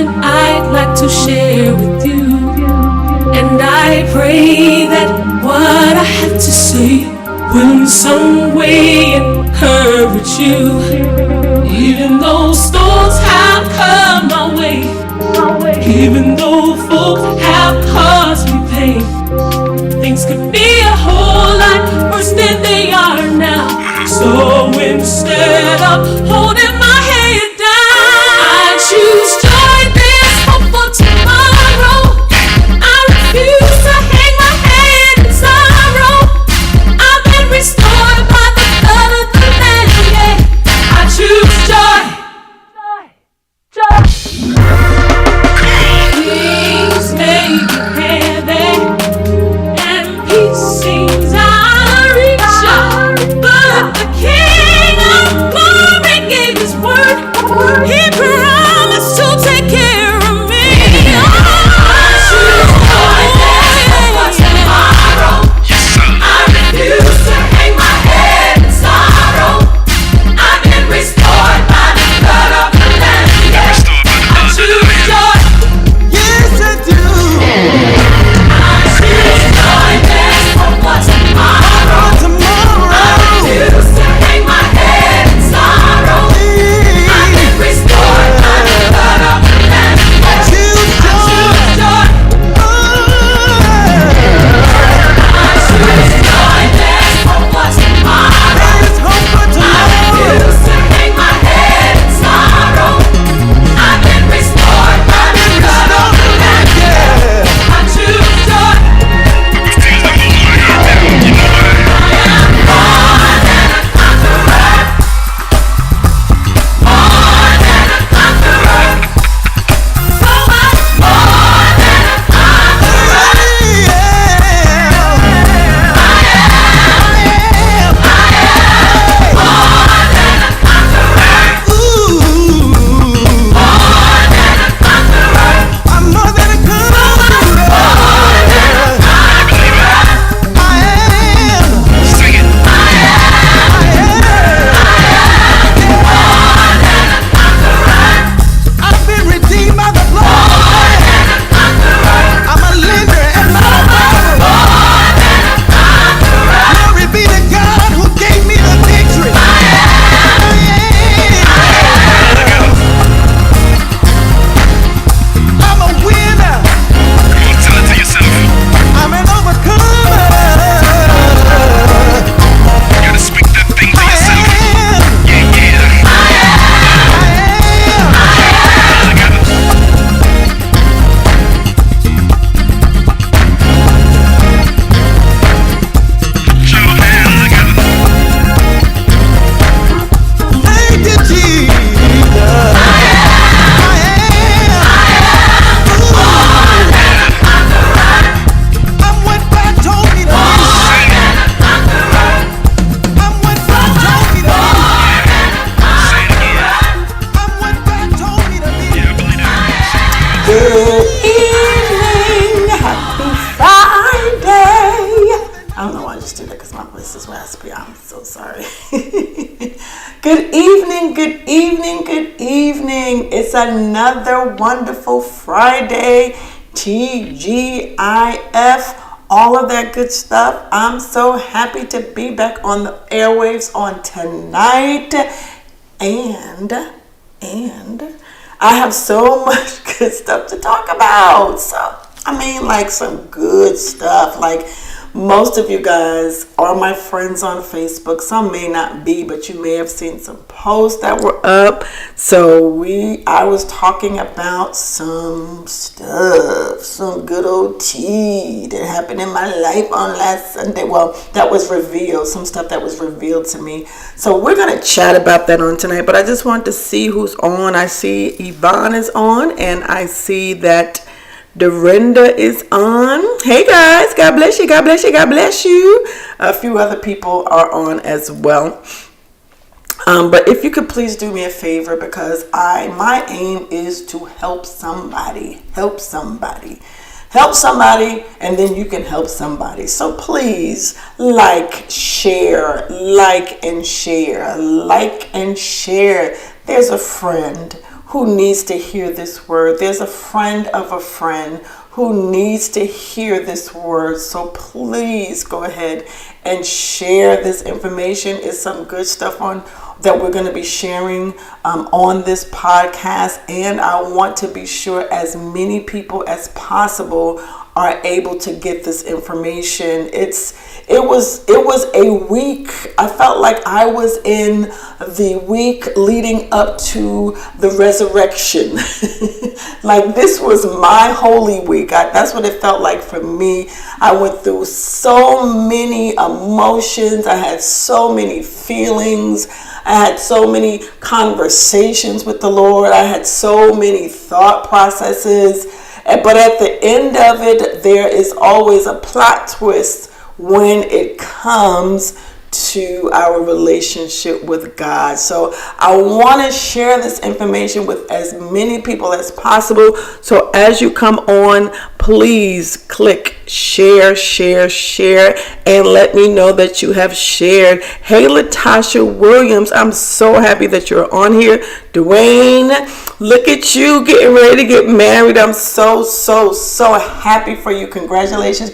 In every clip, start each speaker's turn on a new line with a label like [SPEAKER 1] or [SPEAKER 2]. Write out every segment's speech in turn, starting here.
[SPEAKER 1] something I'd like to share with you. And I pray that what I have to say will in some way encourage you. Even though storms have come my way, even though folks have caused me pain, things could be a whole lot worse than they are now. So instead of holding my head down, I choose joy. There's hope for tomorrow. I refuse to hang my head in sorrow. I've been restored by the blood of the Lamb. Yeah, I choose joy. Joy. Things may be heavy and peace seems out of reach, but the King of Glory gave His word. He promised to take care of me. I choose joy. There's hope for tomorrow. I refuse to hang my head in sorrow. I've been restored by the blood of the Lamb. Yeah, I choose joy.
[SPEAKER 2] Yes, I do.
[SPEAKER 1] I choose joy. There's hope for tomorrow.
[SPEAKER 2] Tomorrow.
[SPEAKER 1] I refuse to hang my head in sorrow. I've been restored by the blood of the Lamb.
[SPEAKER 2] I choose
[SPEAKER 1] I choose
[SPEAKER 2] joy.
[SPEAKER 1] joy. I choose joy. There's hope for tomorrow.
[SPEAKER 2] There's hope for
[SPEAKER 1] I
[SPEAKER 2] tomorrow.
[SPEAKER 1] refuse to hang my head in sorrow. I've been restored by the blood of the Lamb.
[SPEAKER 2] Yeah.
[SPEAKER 1] I choose joy.
[SPEAKER 2] I'm more than a conqueror. I've been redeemed by the blood. I'm a lender and not a borrower. Glory be to God who gave me the victory. I'm a winner. I'm an overcomer. Thank you, Jesus. I'm what God told me to be. I'm what God told me to be. I'm what God told me to be.
[SPEAKER 3] Good evening, happy Friday. I don't know why I just did that because my voice is raspy. I'm so sorry. Good evening, good evening, good evening. It's another wonderful Friday. TGIF, all of that good stuff. I'm so happy to be back on the airwaves on tonight. And I have so much good stuff to talk about. So, I mean, like some good stuff. Like most of you guys are my friends on Facebook. Some may not be, but you may have seen some posts that were up. So I was talking about some stuff, some good old tea that happened in my life on last Sunday. Well, that was revealed, some stuff that was revealed to me. So we're going to chat about that on tonight, but I just want to see who's on. I see Yvonne is on, and I see that Dorinda is on. Hey guys, God bless you, God bless you, God bless you. A few other people are on as well. But if you could please do me a favor, because my aim is to help somebody, and then you can help somebody. So please like and share. There's a friend who needs to hear this word. There's a friend of a friend who needs to hear this word. So please go ahead and share this information. It's some good stuff that we're going to be sharing on this podcast, and I want to be sure as many people as possible are able to get this information. It was a week. I felt like I was in the week leading up to the resurrection. Like this was my holy week. That's what it felt like for me. I went through so many emotions. I had so many feelings. I had so many conversations with the Lord. I had so many thought processes. But at the end of it, there is always a plot twist when it comes to our relationship with God. So I want to share this information with as many people as possible. So as you come on, please click share, and let me know that you have shared. Hey, Latasha Williams, I'm so happy that you're on here. Dwayne, look at you getting ready to get married. I'm so happy for you. Congratulations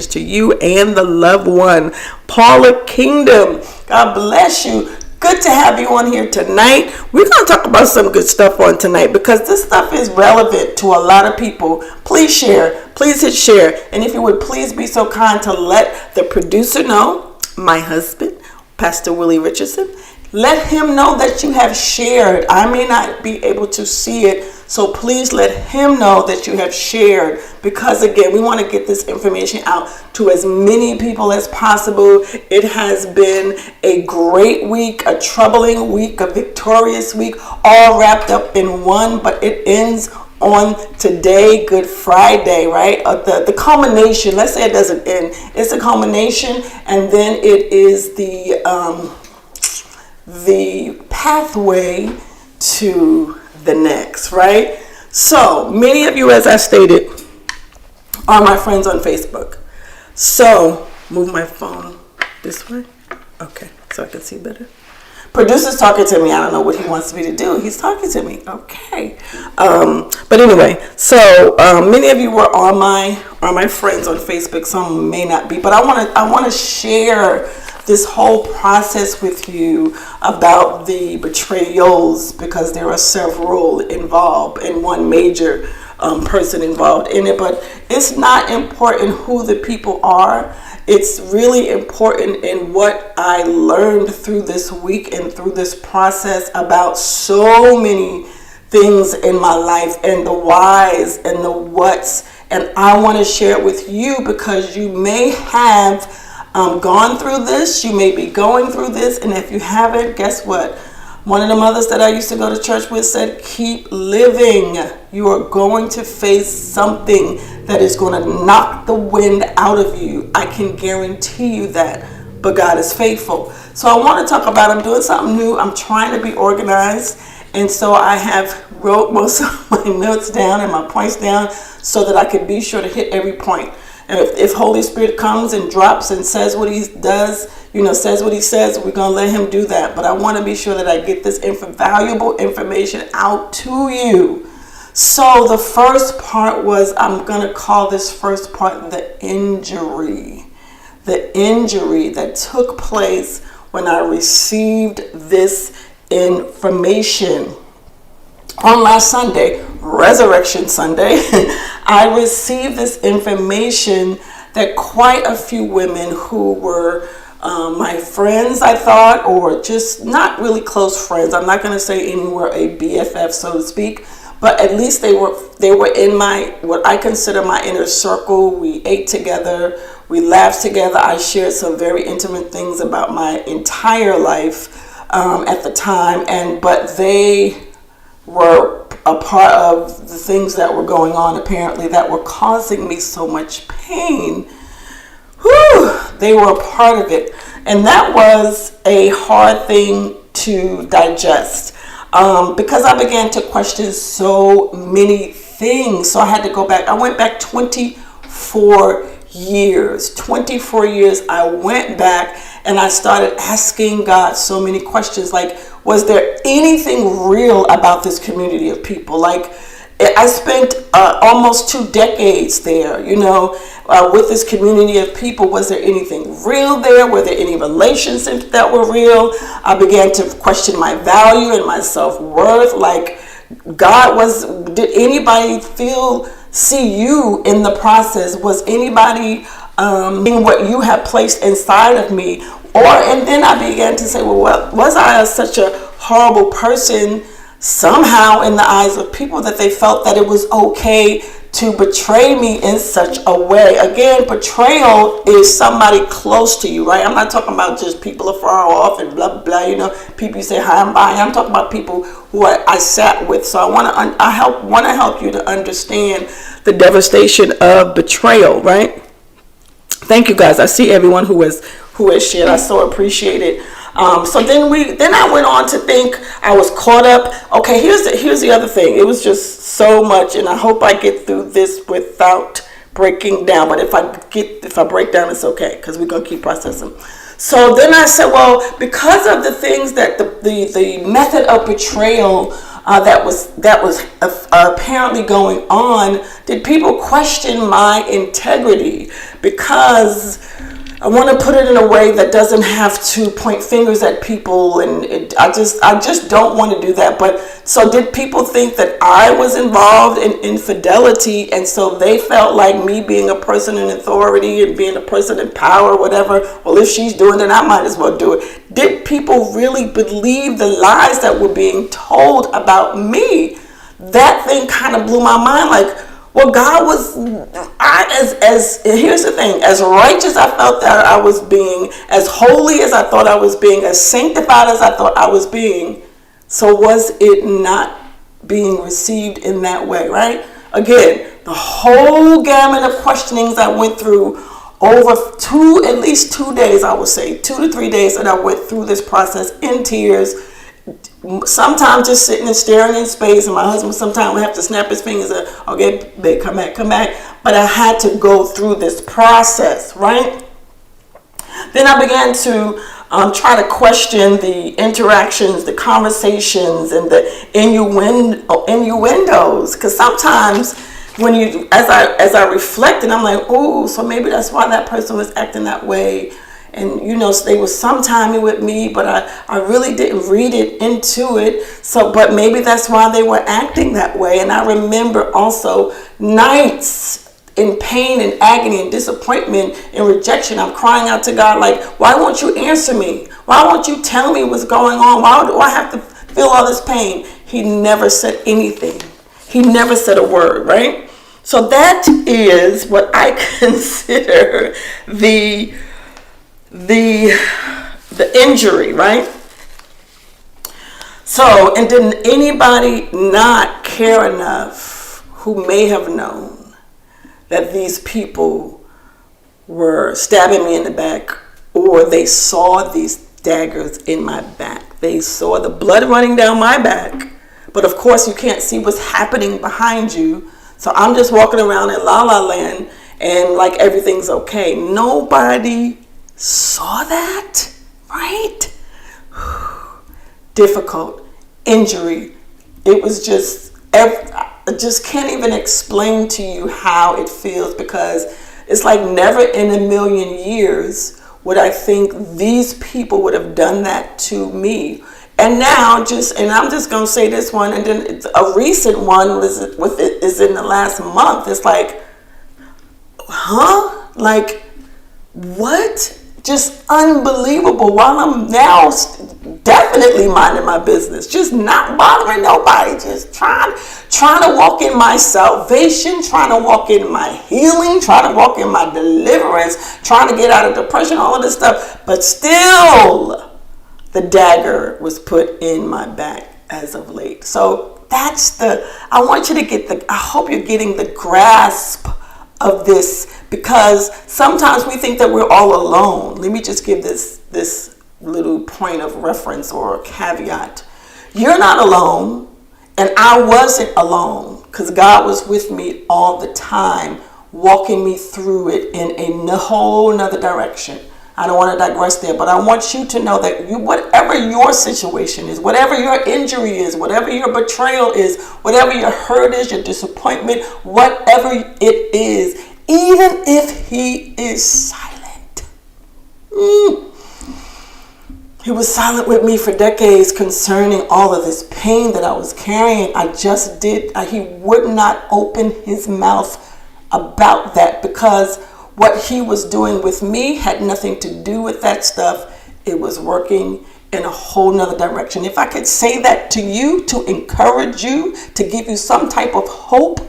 [SPEAKER 3] to you and the loved one. Paula Kingdom, God bless you. Good to have you on here tonight. We're going to talk about some good stuff on tonight because this stuff is relevant to a lot of people. Please share. Please hit share. And if you would please be so kind to let the producer know, my husband, Pastor Willie Richardson, let him know that you have shared. I may not be able to see it, so please let him know that you have shared, because again, we want to get this information out to as many people as possible. It has been a great week, a troubling week, a victorious week, all wrapped up in one, but it ends on today, Good Friday, right? The culmination, let's say it doesn't end, it's a culmination, and then it is the pathway to the next, right? So many of you, as I stated, are my friends on Facebook. So move my phone this way. Okay, so I can see better. Producer's talking to me. I don't know what he wants me to do. He's talking to me. Okay. But anyway, so many of you are my friends on Facebook. Some may not be, but I want to share this whole process with you about the betrayals, because there are several involved and one major person involved in it. But it's not important who the people are. It's really important in what I learned through this week and through this process about so many things in my life, and the whys and the whats. And I want to share it with you because you may have gone through this, you may be going through this, and if you haven't, guess what? One of the mothers that I used to go to church with said, keep living. You are going to face something that is going to knock the wind out of you. I can guarantee you that, but God is faithful. So I want to talk about, I'm doing something new. I'm trying to be organized, and so I have wrote most of my notes down and my points down so that I could be sure to hit every point. And if Holy Spirit comes and drops and says what he does, says what he says, we're going to let him do that. But I want to be sure that I get this valuable information out to you. So the first part was, I'm going to call this first part the injury. The injury that took place when I received this information. On last Sunday, Resurrection Sunday, I received this information that quite a few women who were my friends, I thought, or just not really close friends. I'm not going to say anywhere a BFF, so to speak, but at least they were in my, what I consider my inner circle. We ate together, we laughed together. I shared some very intimate things about my entire life at the time, but they were a part of the things that were going on, apparently, that were causing me so much pain. Whew, they were a part of it. And that was a hard thing to digest because I began to question so many things. So I had to go back. I went back 24 years. 24 years I went back and I started asking God so many questions like, was there anything real about this community of people? Like, I spent almost 2 decades there, with this community of people. Was there anything real there? Were there any relationships that were real? I began to question my value and my self-worth. Like, did anybody see you in the process? Was anybody in what you have placed inside of me? And then I began to say, well, was I such a horrible person somehow in the eyes of people that they felt that it was okay to betray me in such a way? Again, betrayal is somebody close to you, right? I'm not talking about just people afar off and blah, blah, people you say hi and bye. I'm talking about people who I sat with. So I want to help you to understand the devastation of betrayal, right? Thank you, guys. I see everyone who has shared. I so appreciate it. So then I went on to think I was caught up. Okay, here's the other thing. It was just so much, and I hope I get through this without breaking down. But if I break down, it's okay, because we're gonna keep processing. So then I said, well, because of the things that the method of betrayal that was apparently going on, did people question my integrity? Because I want to put it in a way that doesn't have to point fingers at people, and I just don't want to do that. But so did people think that I was involved in infidelity, and so they felt like me being a person in authority and being a person in power, whatever, well, if she's doing it, I might as well do it. Did people really believe the lies that were being told about me? That thing kind of blew my mind. Like, well, God was, here's the thing, as righteous I felt that I was being, as holy as I thought I was being, as sanctified as I thought I was being, so was it not being received in that way, right? Again, the whole gamut of questionings I went through over at least 2 days, I would say, 2 to 3 days that I went through this process in tears, sometimes just sitting and staring in space, and my husband sometimes would have to snap his fingers and, okay, babe, come back. But I had to go through this process, right? Then I began to try to question the interactions, the conversations, and the innuendos, because sometimes when as I reflected, I'm like, oh, so maybe that's why that person was acting that way. And, so they were sometiming with me, but I really didn't read it into it. So, but maybe that's why they were acting that way. And I remember also nights in pain and agony and disappointment and rejection. I'm crying out to God, like, why won't you answer me? Why won't you tell me what's going on? Why do I have to feel all this pain? He never said anything. He never said a word, right? So that is what I consider the injury, right? So, and didn't anybody not care enough who may have known that these people were stabbing me in the back, or they saw these daggers in my back? They saw the blood running down my back, but of course you can't see what's happening behind you. So I'm just walking around in La La Land and like everything's okay. Nobody saw that, right? Difficult injury. It was just, I just can't even explain to you how it feels, because it's like never in a million years would I think these people would have done that to me. And now and I'm just going to say this one, and then a recent one is in the last month. It's like, huh? Like, what? Just unbelievable. While I'm now definitely minding my business, just not bothering nobody, just trying to walk in my salvation, trying to walk in my healing, trying to walk in my deliverance, trying to get out of depression, all of this stuff. But still, the dagger was put in my back as of late. So I want you to I hope you're getting the grasp of this, because sometimes we think that we're all alone. Let me just give this little point of reference or a caveat. You're not alone, and I wasn't alone, because God was with me all the time, walking me through it in a whole nother direction. I don't want to digress there, but I want you to know that whatever your situation is, whatever your injury is, whatever your betrayal is, whatever your hurt is, your disappointment, whatever it is, even if he is silent. He was silent with me for decades concerning all of this pain that I was carrying. He would not open his mouth about that because what he was doing with me had nothing to do with that stuff. It was working in a whole nother direction. If I could say that to you, to encourage you, to give you some type of hope,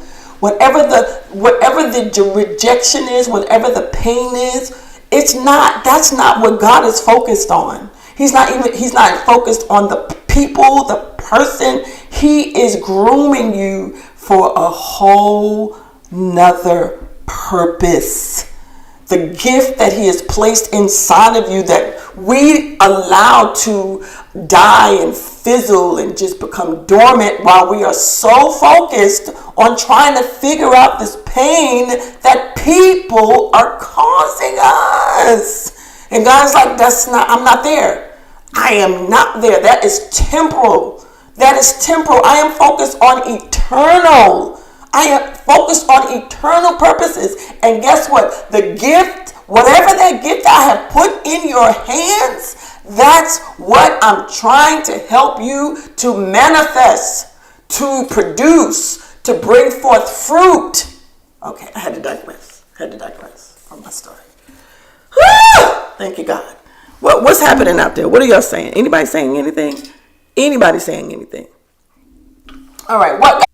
[SPEAKER 3] whatever the rejection is, whatever the pain is, that's not what God is focused on. He's not focused on the people, the person. He is grooming you for a whole nother purpose. The gift that he has placed inside of you that we allow to die and fizzle and just become dormant while we are so focused on trying to figure out this pain that people are causing us. And God's like, I'm not there. I am not there. That is temporal. That is temporal. I am focused on eternal. I am focused on eternal purposes. And guess what? The gift, whatever that gift I have put in your hands, that's what I'm trying to help you to manifest, to produce, to bring forth fruit. Okay, I had to digress from my story. Thank you, God. What's happening out there? What are y'all saying? Anybody saying anything? Anybody saying anything? All right, what